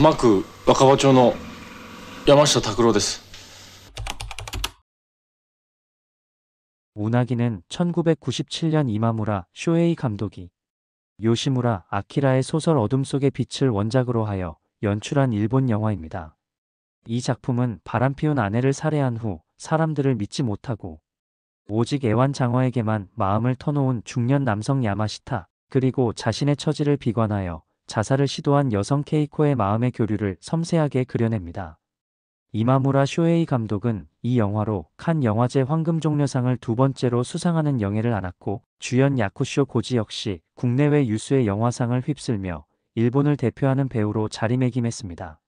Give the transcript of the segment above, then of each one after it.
多摩区若葉町の山下拓郎です。 운하기는 1997년 이마무라 쇼헤이 감독이 요시무라 아키라의 소설 어둠 속의 빛을 원작으로 하여 연출한 일본 영화입니다. 이 작품은 바람피운 아내를 살해한 후 사람들을 믿지 못하고 오직 애완장어에게만 마음을 터놓은 중년 남성 야마시타, 그리고 자신의 처지를 비관하여 자살을 시도한 여성 케이코의 마음의 교류를 섬세하게 그려냅니다. 이마무라 쇼헤이 감독은 이 영화로 칸 영화제 황금종려상을 두 번째로 수상하는 영예를 안았고, 주연 야쿠쇼 고지 역시 국내외 유수의 영화상을 휩쓸며 일본을 대표하는 배우로 자리매김했습니다.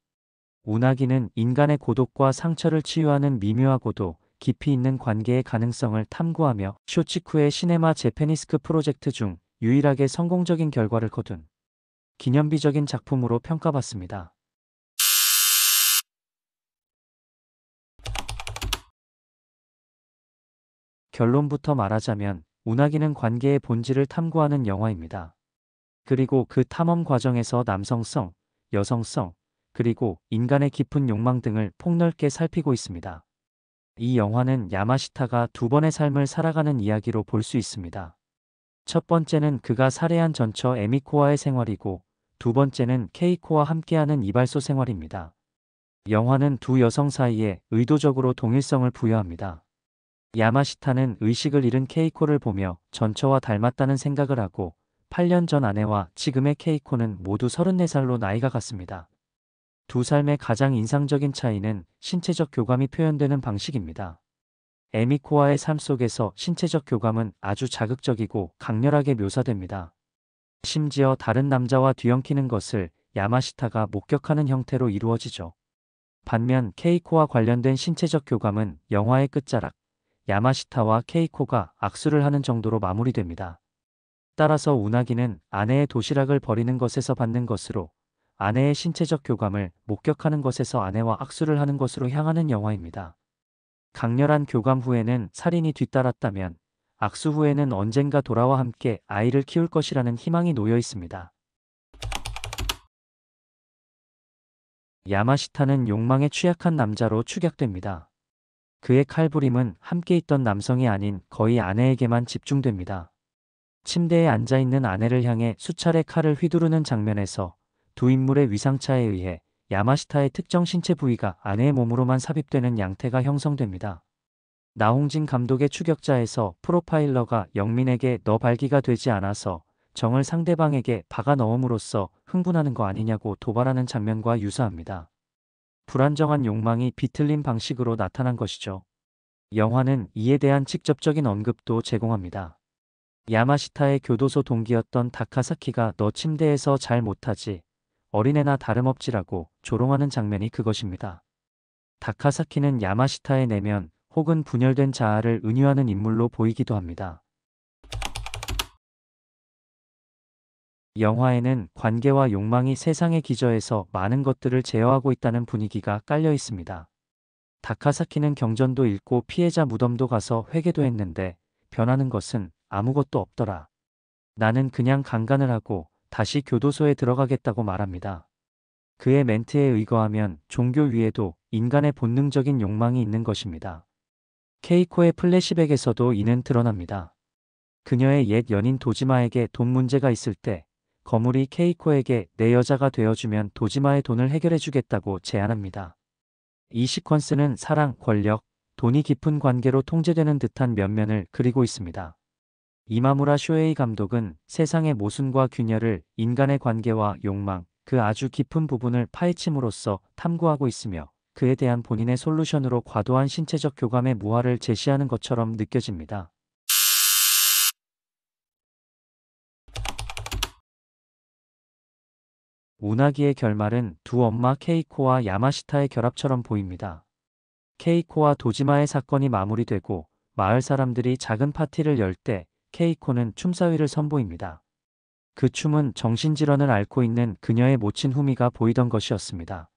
운하기는 인간의 고독과 상처를 치유하는 미묘하고도 깊이 있는 관계의 가능성을 탐구하며 쇼치쿠의 시네마 제페니스크 프로젝트 중 유일하게 성공적인 결과를 거둔 기념비적인 작품으로 평가받습니다. 결론부터 말하자면 운하기는 관계의 본질을 탐구하는 영화입니다. 그리고 그 탐험 과정에서 남성성, 여성성, 그리고 인간의 깊은 욕망 등을 폭넓게 살피고 있습니다. 이 영화는 야마시타가 두 번의 삶을 살아가는 이야기로 볼 수 있습니다. 첫 번째는 그가 살해한 전처 에미코와의 생활이고, 두 번째는 케이코와 함께하는 이발소 생활입니다. 영화는 두 여성 사이에 의도적으로 동일성을 부여합니다. 야마시타는 의식을 잃은 케이코를 보며 전처와 닮았다는 생각을 하고, 8년 전 아내와 지금의 케이코는 모두 34살로 나이가 같습니다. 두 삶의 가장 인상적인 차이는 신체적 교감이 표현되는 방식입니다. 에미코와의 삶 속에서 신체적 교감은 아주 자극적이고 강렬하게 묘사됩니다. 심지어 다른 남자와 뒤엉키는 것을 야마시타가 목격하는 형태로 이루어지죠. 반면 케이코와 관련된 신체적 교감은 영화의 끝자락, 야마시타와 케이코가 악수를 하는 정도로 마무리됩니다. 따라서 운하기는 아내의 도시락을 버리는 것에서 받는 것으로, 아내의 신체적 교감을 목격하는 것에서 아내와 악수를 하는 것으로 향하는 영화입니다. 강렬한 교감 후에는 살인이 뒤따랐다면, 악수 후에는 언젠가 돌아와 함께 아이를 키울 것이라는 희망이 놓여 있습니다. 야마시타는 욕망에 취약한 남자로 축약됩니다. 그의 칼부림은 함께 있던 남성이 아닌 거의 아내에게만 집중됩니다. 침대에 앉아있는 아내를 향해 수차례 칼을 휘두르는 장면에서 두 인물의 위상차에 의해 야마시타의 특정 신체 부위가 아내의 몸으로만 삽입되는 양태가 형성됩니다. 나홍진 감독의 추격자에서 프로파일러가 영민에게 너 발기가 되지 않아서 정을 상대방에게 박아 넣음으로써 흥분하는 거 아니냐고 도발하는 장면과 유사합니다. 불안정한 욕망이 비틀린 방식으로 나타난 것이죠. 영화는 이에 대한 직접적인 언급도 제공합니다. 야마시타의 교도소 동기였던 다카사키가 너 침대에서 잘 못하지, 어린애나 다름없지라고 조롱하는 장면이 그것입니다. 다카사키는 야마시타의 내면 혹은 분열된 자아를 은유하는 인물로 보이기도 합니다. 영화에는 관계와 욕망이 세상의 기저에서 많은 것들을 제어하고 있다는 분위기가 깔려 있습니다. 다카사키는 경전도 읽고 피해자 무덤도 가서 회개도 했는데 변하는 것은 아무것도 없더라. 나는 그냥 강간을 하고 다시 교도소에 들어가겠다고 말합니다. 그의 멘트에 의거하면 종교 위에도 인간의 본능적인 욕망이 있는 것입니다. 케이코의 플래시백에서도 이는 드러납니다. 그녀의 옛 연인 도지마에게 돈 문제가 있을 때 거물이 케이코에게 내 여자가 되어주면 도지마의 돈을 해결해주겠다고 제안합니다. 이 시퀀스는 사랑, 권력, 돈이 깊은 관계로 통제되는 듯한 면면을 그리고 있습니다. 이마무라 쇼헤이 감독은 세상의 모순과 균열을 인간의 관계와 욕망, 그 아주 깊은 부분을 파헤침으로써 탐구하고 있으며, 그에 대한 본인의 솔루션으로 과도한 신체적 교감의 무화를 제시하는 것처럼 느껴집니다. 운하기의 결말은 두 엄마 케이코와 야마시타의 결합처럼 보입니다. 케이코와 도지마의 사건이 마무리되고 마을 사람들이 작은 파티를 열 때 케이코는 춤사위를 선보입니다. 그 춤은 정신질환을 앓고 있는 그녀의 모친 후미가 보이던 것이었습니다.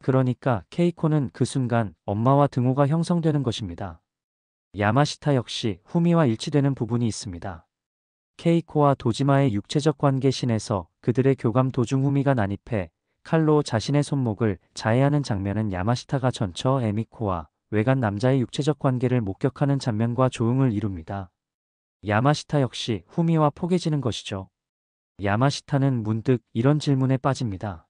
그러니까 케이코는 그 순간 엄마와 등호가 형성되는 것입니다. 야마시타 역시 후미와 일치되는 부분이 있습니다. 케이코와 도지마의 육체적 관계 신에서 그들의 교감 도중 후미가 난입해 칼로 자신의 손목을 자해하는 장면은 야마시타가 전처 에미코와 외간 남자의 육체적 관계를 목격하는 장면과 조응을 이룹니다. 야마시타 역시 후미와 포개지는 것이죠. 야마시타는 문득 이런 질문에 빠집니다.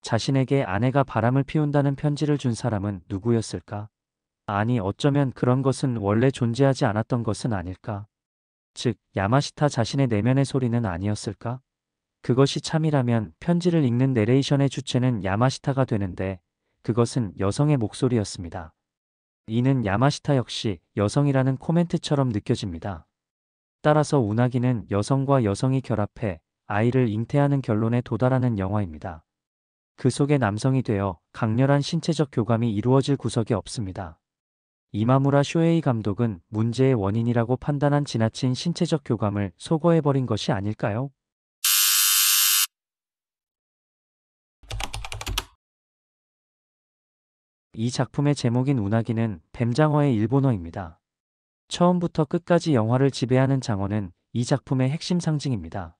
자신에게 아내가 바람을 피운다는 편지를 준 사람은 누구였을까? 아니, 어쩌면 그런 것은 원래 존재하지 않았던 것은 아닐까? 즉, 야마시타 자신의 내면의 소리는 아니었을까? 그것이 참이라면 편지를 읽는 내레이션의 주체는 야마시타가 되는데 그것은 여성의 목소리였습니다. 이는 야마시타 역시 여성이라는 코멘트처럼 느껴집니다. 따라서 운하기는 여성과 여성이 결합해 아이를 잉태하는 결론에 도달하는 영화입니다. 그 속에 남성이 되어 강렬한 신체적 교감이 이루어질 구석이 없습니다. 이마무라 쇼헤이 감독은 문제의 원인이라고 판단한 지나친 신체적 교감을 소거해버린 것이 아닐까요? 이 작품의 제목인 운하기는 뱀장어의 일본어입니다. 처음부터 끝까지 영화를 지배하는 장어는 이 작품의 핵심 상징입니다.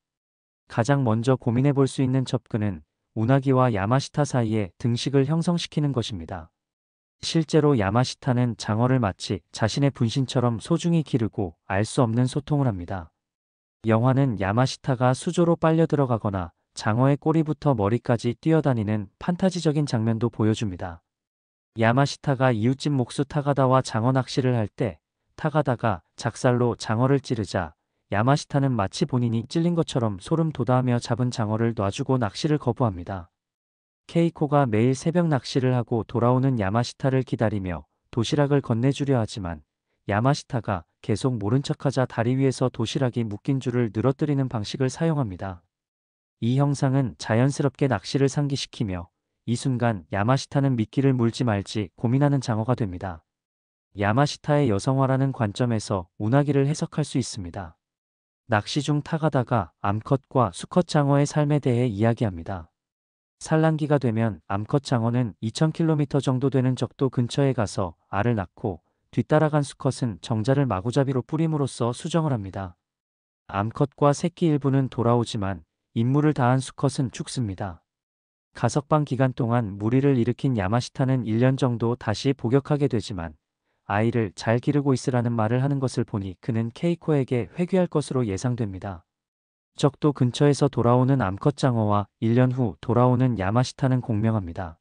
가장 먼저 고민해 볼 수 있는 접근은 운하기와 야마시타 사이에 등식을 형성시키는 것입니다. 실제로 야마시타는 장어를 마치 자신의 분신처럼 소중히 기르고 알 수 없는 소통을 합니다. 영화는 야마시타가 수조로 빨려 들어가거나 장어의 꼬리부터 머리까지 뛰어다니는 판타지적인 장면도 보여줍니다. 야마시타가 이웃집 목수 타가다와 장어 낚시를 할 때 타가다가 작살로 장어를 찌르자 야마시타는 마치 본인이 찔린 것처럼 소름 돋아하며 잡은 장어를 놔주고 낚시를 거부합니다. 케이코가 매일 새벽 낚시를 하고 돌아오는 야마시타를 기다리며 도시락을 건네주려 하지만 야마시타가 계속 모른 척하자 다리 위에서 도시락이 묶인 줄을 늘어뜨리는 방식을 사용합니다. 이 형상은 자연스럽게 낚시를 상기시키며 이 순간 야마시타는 미끼를 물지 말지 고민하는 장어가 됩니다. 야마시타의 여성화라는 관점에서 운하기를 해석할 수 있습니다. 낚시 중 타가다가 암컷과 수컷 장어의 삶에 대해 이야기합니다. 산란기가 되면 암컷 장어는 2000km 정도 되는 적도 근처에 가서 알을 낳고 뒤따라간 수컷은 정자를 마구잡이로 뿌림으로써 수정을 합니다. 암컷과 새끼 일부는 돌아오지만 임무를 다한 수컷은 죽습니다. 가석방 기간 동안 무리를 일으킨 야마시타는 1년 정도 다시 복역하게 되지만 아이를 잘 기르고 있으라는 말을 하는 것을 보니 그는 케이코에게 회귀할 것으로 예상됩니다. 적도 근처에서 돌아오는 암컷 장어와 1년 후 돌아오는 야마시타는 공명합니다.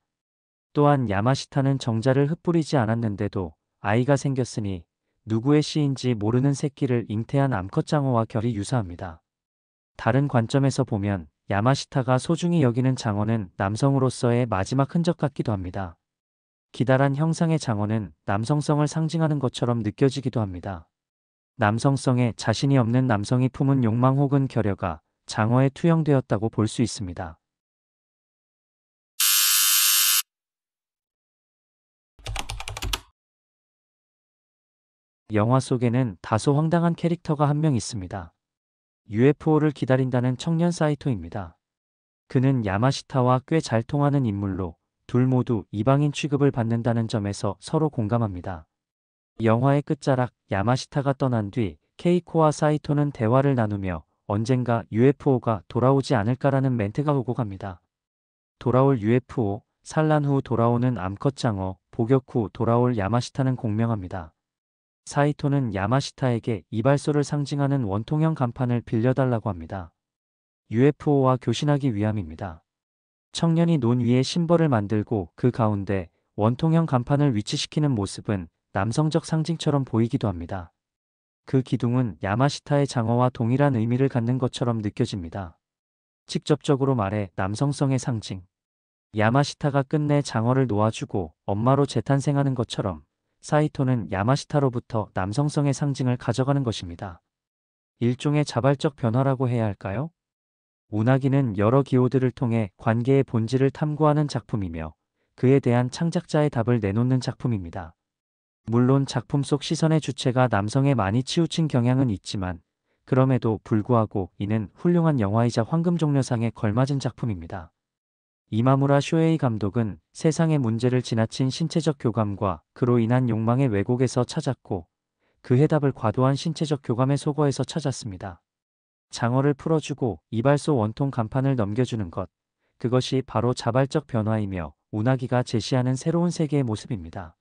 또한 야마시타는 정자를 흩뿌리지 않았는데도 아이가 생겼으니 누구의 씨인지 모르는 새끼를 잉태한 암컷 장어와 결이 유사합니다. 다른 관점에서 보면 야마시타가 소중히 여기는 장어는 남성으로서의 마지막 흔적 같기도 합니다. 기다란 형상의 장어는 남성성을 상징하는 것처럼 느껴지기도 합니다. 남성성에 자신이 없는 남성이 품은 욕망 혹은 결여가 장어에 투영되었다고 볼 수 있습니다. 영화 속에는 다소 황당한 캐릭터가 한 명 있습니다. UFO를 기다린다는 청년 사이토입니다. 그는 야마시타와 꽤 잘 통하는 인물로 둘 모두 이방인 취급을 받는다는 점에서 서로 공감합니다. 영화의 끝자락 야마시타가 떠난 뒤 케이코와 사이토는 대화를 나누며 언젠가 UFO가 돌아오지 않을까라는 멘트가 오고 갑니다. 돌아올 UFO, 산란 후 돌아오는 암컷 장어, 복역 후 돌아올 야마시타는 공명합니다. 사이토는 야마시타에게 이발소를 상징하는 원통형 간판을 빌려달라고 합니다. UFO와 교신하기 위함입니다. 청년이 논 위에 심벌을 만들고 그 가운데 원통형 간판을 위치시키는 모습은 남성적 상징처럼 보이기도 합니다. 그 기둥은 야마시타의 장어와 동일한 의미를 갖는 것처럼 느껴집니다. 직접적으로 말해 남성성의 상징. 야마시타가 끝내 장어를 놓아주고 엄마로 재탄생하는 것처럼 사이토는 야마시타로부터 남성성의 상징을 가져가는 것입니다. 일종의 자발적 변화라고 해야 할까요? 운하기는 여러 기호들을 통해 관계의 본질을 탐구하는 작품이며 그에 대한 창작자의 답을 내놓는 작품입니다. 물론 작품 속 시선의 주체가 남성에 많이 치우친 경향은 있지만 그럼에도 불구하고 이는 훌륭한 영화이자 황금종려상에 걸맞은 작품입니다. 이마무라 쇼헤이 감독은 세상의 문제를 지나친 신체적 교감과 그로 인한 욕망의 왜곡에서 찾았고 그 해답을 과도한 신체적 교감의 소거에서 찾았습니다. 장어를 풀어주고 이발소 원통 간판을 넘겨주는 것, 그것이 바로 자발적 변화이며 운하기가 제시하는 새로운 세계의 모습입니다.